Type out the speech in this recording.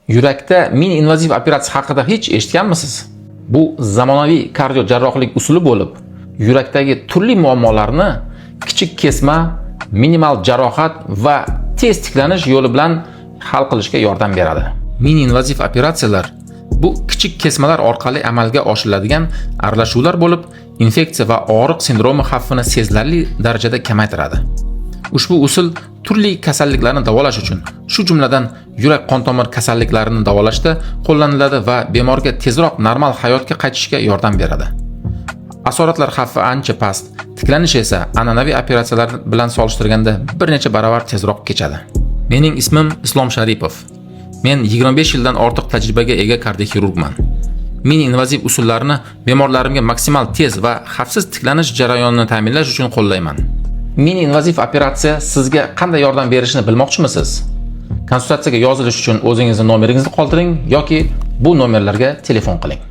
Yurakda min invaziv operatsiya haqida hech eshitganmisiz? Bu zamonaviy kardiojarrohlik usuli bo'lib, yurakdagi turli muammolarni kichik kesma, minimal jarohat va tez tiklanish yo'li bilan hal qilishga yordam beradi. Min invaziv operatsiyalar bu kichik kesmalar orqali amalga oshiriladigan aralashuvlar bo'lib, infeksiya va og'riq sindromi xavfini sezilarli darajada kamaytiradi. Ushbu usul turli kasalliklarni davolash uchun, shu jumladan yurak qon tomir kasalliklarini davolashda qo'llaniladi va bemorga tezroq normal hayotga qaytishga yordam beradi. Asoratlar xavfi ancha past, tiklanish esa an'anaviy operatsiyalar bilan solishtirganda bir necha baravar tezroq kechadi. Mening ismim Islom Sharipov. Men 25 yildan ortiq tajribaga ega kardioxirurgman. Min invaziv usullarni bemorlarimga maksimal tez va xavfsiz tiklanish jarayonini ta'minlash uchun qo'llayman. Min invaziv operatsiya sizga qanday yordam berishini bilmoqchimisiz? Konsultatsiyaga yozilish uchun o'zingizning nomeringizni qoldiring yoki bu nomerlarga telefon qiling.